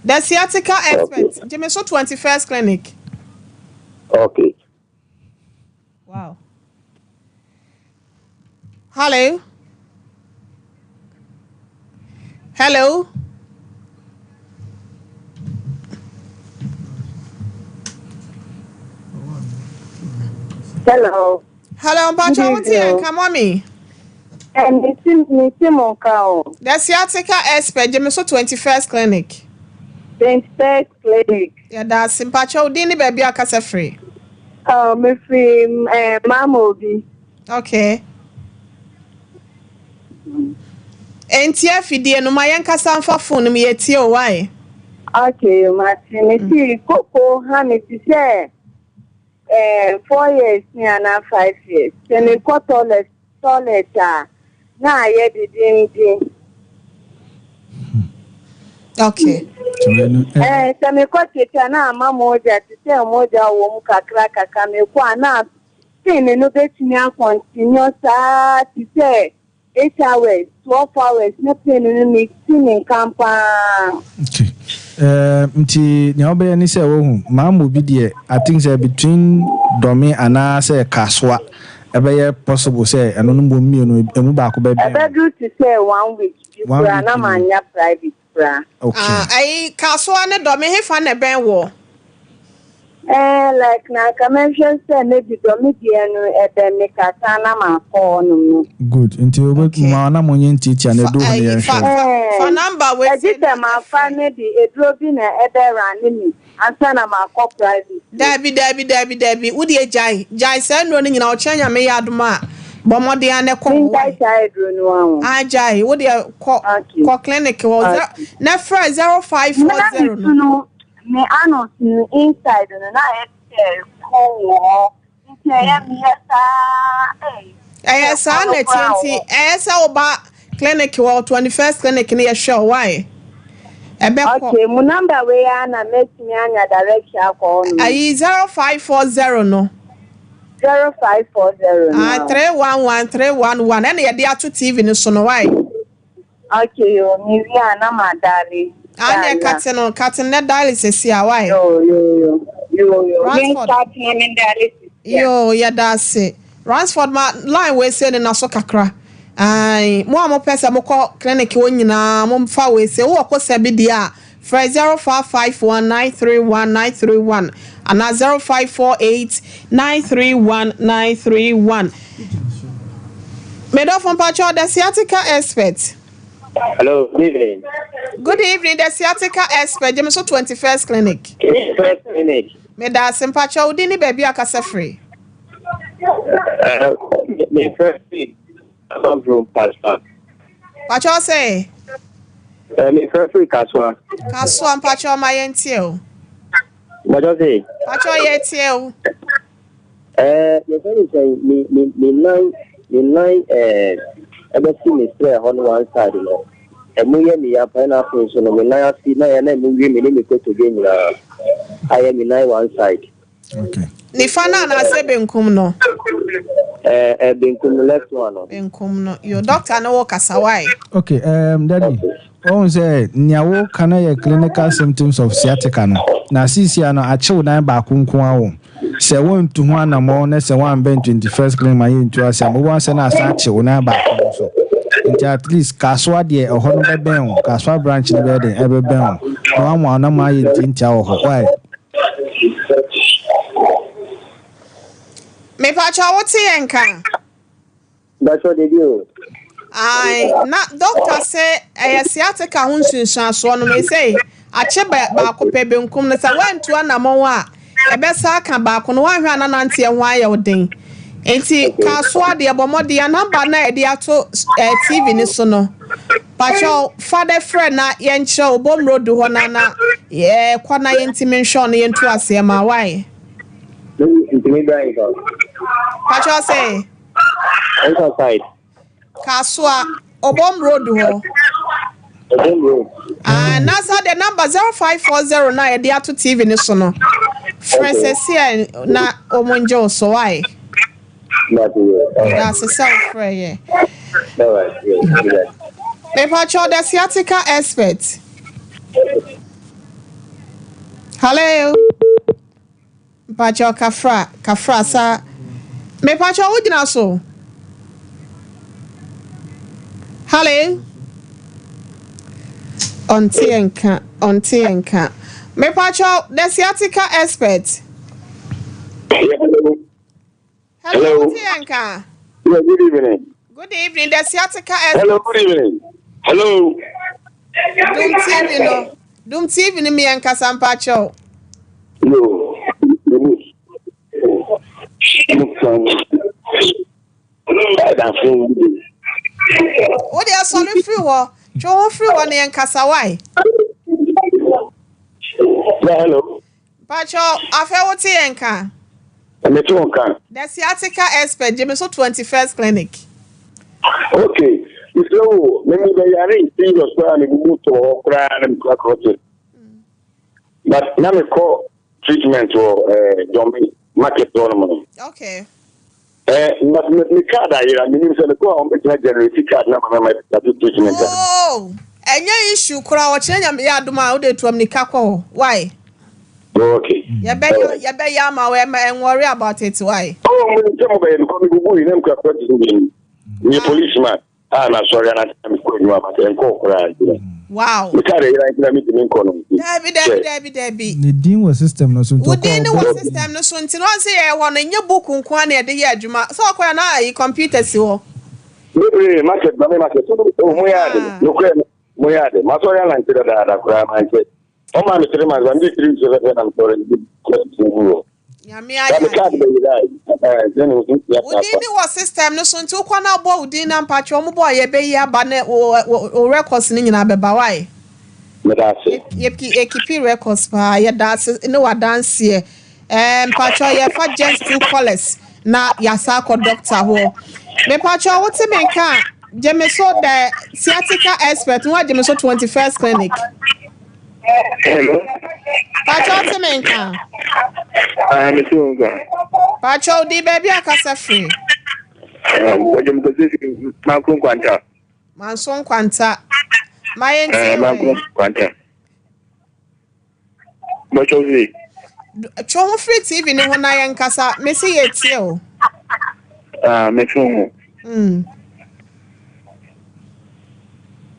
The sciatica expert. Jimmy so 21st clinic. Okay. Wow. Hello. Hello. Hello. Hello, Mpacho, what's here? Come on me. And it's Monkao. The sciatica expert, Jimmy so 21st clinic. 21st clinic. Yeah, that's Mpacho, dini baby akasa free. Oh, me free Mama Obi. Okay. Enti afidie no mayen kasa mfa phone me yetie o why? Okay, Martin, see Coco Honey to say 4 years na 5 years. Then we got toilet na ye didn't. Okay. So me got it na mamoja to say moja wo kakra kaka me kwa na tin no betimi continue sa to say 8 hours, 12 hours, nothing in me singing campa. Okay. Nti nyaobe ni say wo mamu bi de I think say between domi ana say kaswa ebe possible say eno no mo mi no emu ba ko be be. I do to say 1 week. Bra na manya private bra. Okay. Ai kaswa ne domi he fa ne ben wo. Like na convention say maybe domi dia no ebe me kata na ma ko no. Good. Nti obe ma na mo yen titi ane do ne yen. For number we say ma fa ne di edro bi na ebe ran ni. Ansa na ma ko private. Dabi. Wo de jai say no ni nyina o chanya me ya adoma. Bomode ane ko. Ngai sai edro no an. Jai wo de ko clinic wo na fra 0540 no. Me anos inside no na ko sa na tinti sa oba clinic wo 21st clinic na show why okay mu number we na make me anya direction ko no ayi 0540 no 0540 311 and ye dey ato TV no so no why okay o mi wi ana madare anya katin na dialysis ya why yo yo ya that's it Ransford ma line we say na so kakra ai mo amo pesa mo ko clinic wo nyina mo mfa we say wo ko sabi dia for 0551931931 and 0548931931 Medo from Pacho the sciatica expert. Hello, good evening. Good evening, the sciatica expert, Jameso 21st clinic. 21st clinic. Me da Simpacho udini baby akasa free. Me first week, I'm from Pastor. Pacho say? Me first week, Kaswa. Kaswa Pacho my entiel. What do you say? Pacho yetiel. Me say me nine, ever see me stray on one side, you know. And we are me up and up, so no, when I see na and then we me go to gain. I am in one side. Okay. Ni fana na se benkum no. Benkum left one. Benkum no. Your doctor no work as why? Okay, daddy. On say nyawo kana ye clinical symptoms of sciatica no. Na sisi ano achew dan ba kunku awo. Se won tu ho na mo na se wan ben 21st clinic ma yin tu asa mo wan se na asa achew na ba kunku so. Nti at least kaswa de ho no be ben o. Kaswa branch no be den e be ben o. No wan na ma yin tintia wo ho. Why? Me pacha what yenka? That's what they do. I na doctor say sciatica ho nsunsun so no me say ache ba ko pe benkum no say wan tu anamon a e be sa aka ba ko no wan hwa na nante e ho aye odin enti kaso de bomode ya number na e de ato TV ni so no pacha father friend na ye nche obom road ho na ye kwana ye ntimi nhwo no ye ntu ase ma why pacha say outside Kaswa Obom Road ho. Obom Road. Nasa the number 0540 na to TV ni so no. Francis here na omonjo so why? That's a self prayer. Alright. Me pacho the sciatica expert. Hello. Pacho kafra sa. Me pacho wo gyina so. Hello. Ontienka. Me pacho the sciatica expert. Hello, Ontienka. Yeah, good evening. Good evening, the sciatica expert. Hello, good evening. Hello. Dum TV ni me enka sampacho. No. What they are solid free wo? Cho free wo na enka sawai. Hello. Pacho, afa wo ti enka. The sciatica expert, Jemiso 21st Clinic. Okay. So, maybe they are in serious plan in Muto or and Crackrotten. But now we call treatment for market tournament. Okay. But me card I mean, so the go on the generate card number my treatment. Oh, and your issue, crowd, change ya do my order to Amnicako. Why? Okay. You bet yama and worry about it. Why? Oh, I'm policeman. I'm sorry, I'm going to wow. Debbie. The dean was system no so. Within the system no so until I say I want in your book on Kwane at the Yajuma. So I computer so. Market, was system no so until Kwana boy dinner patron boy ye be ya bane or records in Abawai. Keep records pa ya dance no dance here. Patron ye for just 2 callers. Na yasako doctor ho. Me patron what me can Jemiso the sciatica expert what Jemiso 21st Clinic. hello. Patron me can. I'm a Patron di baby akasa free. What you position Malcolm Quanta? Manson kwanta. My Malcolm Quanta. What you say? Chon free TV ni ho na yen kasa. Me see ye tie o. Me phone.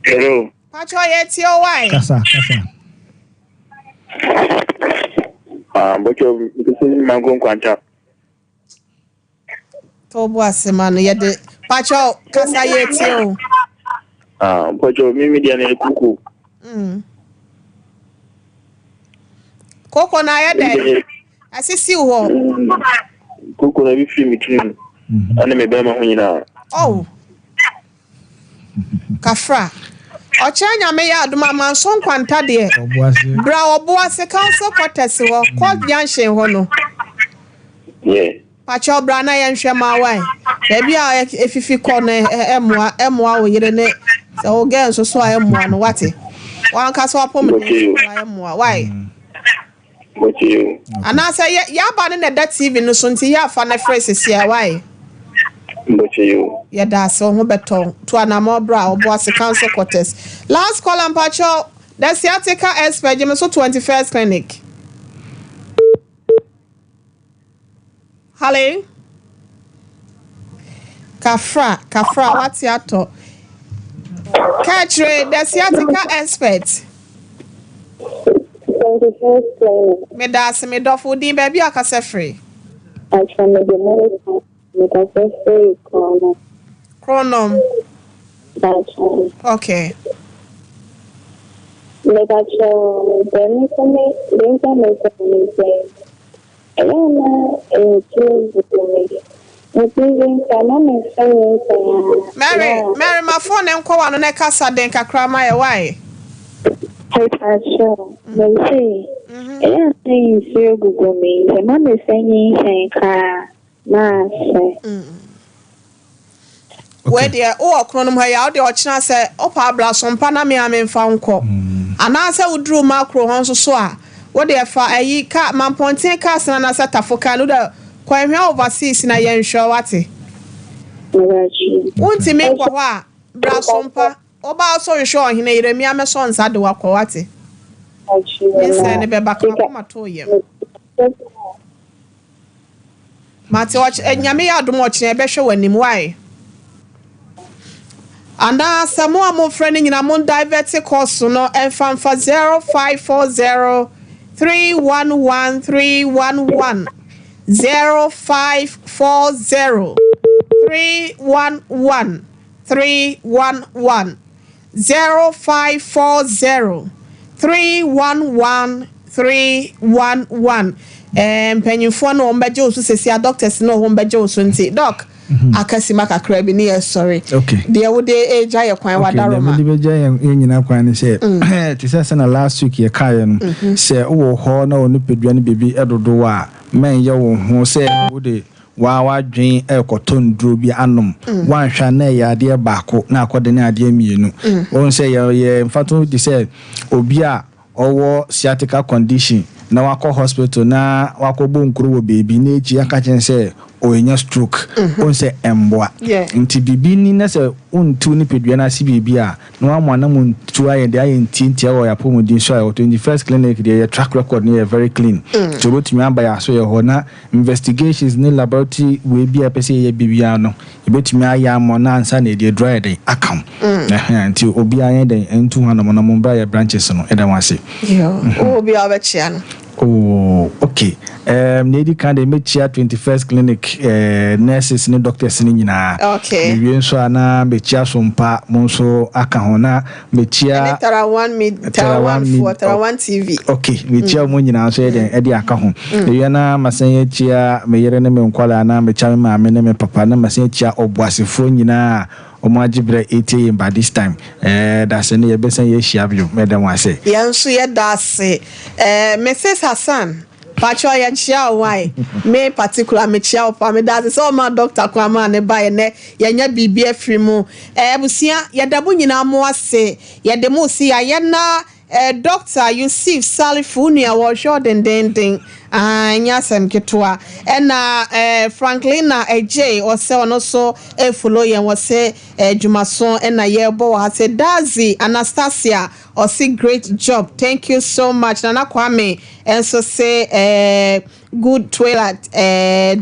Hello. Patron ye tie o why? Kasa. What you position Malcolm Quanta? Tobo asema no ye de Patron kasa ye tie o. What you media na kuku. Koko na ye de. Asisi ho. Kuku na bi film trim. Ana me be ma ho nyina. Oh. Kafra. Ochanya me ya aduma manson kwanta de. Bra oboase council quarters ho. Court junction ho no. Yeah. Pacho bra na ye nhwe ma wai. Baby a efifi ko na emwa wo yire ne. Se o gen so a emwa no wate. Wan ka so apom ne emwa wai. What you? And I say ya ba ne that TV no so nti ya fa na phrases here why? What you? Ya da so ho beton to anamo bra oboase council quarters. Last call and Pacho the sciatica expert Jemiso 21st Clinic. Hello. Kafra, what's your talk? Catch the sciatica expert. 21st Clinic. Me das me do foodin baby akase free. Actually, the medicine Chronom. That's Okay. Medicine, then Mary, my phone and call on a casa den kakra my why. They say, anything feel Google me. The man is saying, car, mass. Where dear, chronom her out the ochina say, Pabla, Sompa na me am found call. And I say, we drew macro on so. What they for a ye cat man pointing cast and I said, Tafoka, quite overseas in a yen show at it. Won't he make what? Bra Sompa. Oba so sure he na Yeremia me sons ade wakwate. Say ne be back ma to yem. Mate watch nyame ya dom ochine be hwe wanim why. And some more friend in a divert course no F for 0540 311 311 0540 311 311 0540 311 311 mpanyinfo no ombeje osu sesia doctors no ombeje osu nti doc akasima kakra bi ne sorry okay de wo de eja ye kwan wadaroma okay de beja ye nyina kwan ne se ti se na last week ye kae no se wo ho na onu pedua ne bebi edodo a men ye wo ho se wo de wa dwen ekoton duro bi anom wan hwa na ya de baako na akode ne ade mienu won se ye mfato di se obi a owo sciatica condition na wako hospital na wako bo nkuru wo baby na eji aka chen se oyenya stroke on se emboa nti bibi ni na se untu ni pedua na si bibi a na wa mwana muntu aye de aye ntintia wo ya pomodin so aye 21st clinic de track record ni very clean so botumi amba ya so ye ho na investigations ni laboratory we bi apese ye bibi ano ebetumi aya amo na ansa na de dry dey akam nti obi aye den entu hana mo na mo bra ye branches no eda wase obi abechia no. Oh, okay. Lady can they meet here 21st clinic nurses and doctors in Nina. Okay. We so ana be chia Sompa monso aka hona be chia Tarawan TV. Okay, we chia mo nyina so e de aka ho. We na masan chia me yere ne me nkwala na me chia me ame ne me papa na masan chia obuasefo nyina omajibre 80 by this time that's any ye besen ye shiabio medem wase yanso ye dase Mrs Hassan pacho ya chia why me particular me chia pa me dase so ma doctor kwama ne ba ye ne yenya bibia free mu busia ye dabo nyina mo ase ye de mo si ya na Doctor Yusuf Salifunia was short and dending nyasem ketwa na Franklina AJ or say also follow yen was say Jumason na yebo ha say Dazi Anastasia or say great job, thank you so much Nana Kwame and so say good toilet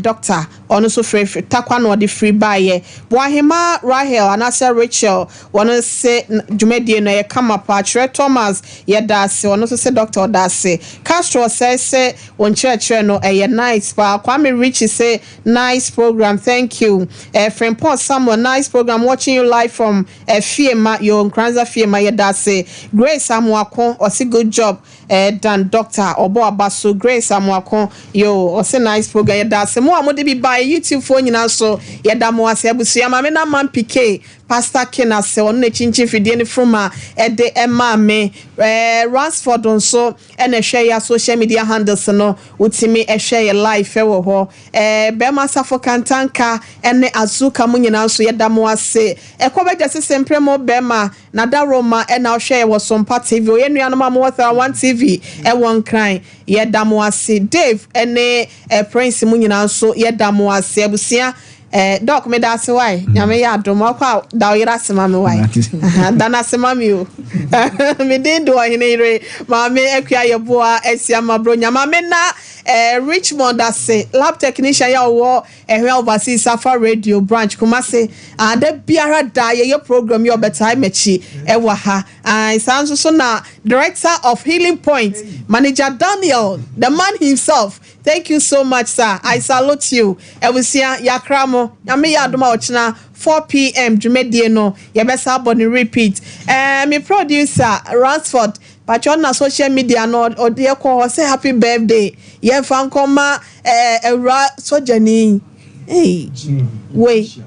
doctor on so free takwa no the free buy Wahima Rahel Anasa Rachel wanna say Jumedie no ye come up Thomas ye dase ono so say doctor dase Castro say on church no nice pa Kwame Richie say nice program, thank you friend Paul Samuel nice program, watching you live from Fiema your Nkranza Fiema ye dase Grace Amwakon or say good job done doctor Obo Abaso Grace Amwakon yo or say nice program ye dase mo amode bi by YouTube phone nyina so ye da mo ase abusu ma me na man PK Pastor Kena se on na chinchin fidie ne froma de ema me Ransford on so na hwe ya social media handles no utimi hwe ye live wo ho Bema Safo Kantanka ene Azuka mo nyina so ye da mo ase ekobegye sesempre mo Bema na da Roma na hwe ye wo Sompa TV o ye nuanom am wo 1 TV won kran ye da mo ase Dave ene Prince mo nyina so ye da mo ase abusia doc me da se why nyame ya domo kwa da yira sema me why dana sema mi o me den do hinere ma me akua yeboa asia mabro nyama me na Richmond that say lab technician ya wo ehwe overseas Safa radio branch kuma say ada biara da ye program your better mechi ewa ha sounds so na director of Healing Point manager Daniel the man himself, thank you so much sir, I salute you ewusia yakramo nyame ya adoma ochina 4 p.m. Jumedie no yebesa boni repeat me producer Ransford but on social media no or dear call say happy birthday ye fan koma era sojani hey wait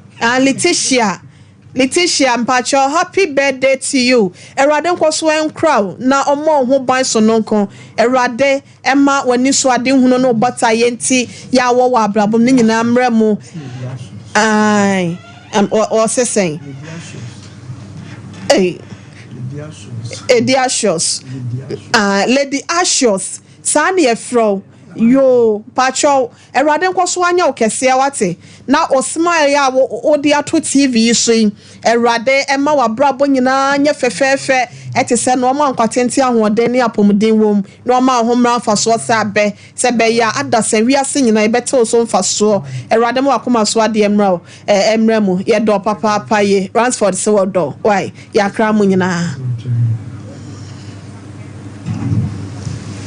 Letitia mpacho happy birthday to you erade nkoso en crowd na omo ho ban so nonko erade ema wani so ade hunu no bata yenti ya wo wa abrabom ni nyina mremu ai or say hey Lady Ashes Lady Ashes Sani Efro yo pacho erade nkoso anya okese wate na o smile ya wo de ato TV so erade ema wa brabo nyina anya fefefe etese no ma nkwatenti ahoden ne apomden wom no ma ahomra faso sabe sebe ya adase wiase nyina ebete so mfaso erade ma akoma so ade emra emra mu ye do papa ye Ransford se wodo why ya kra mu nyina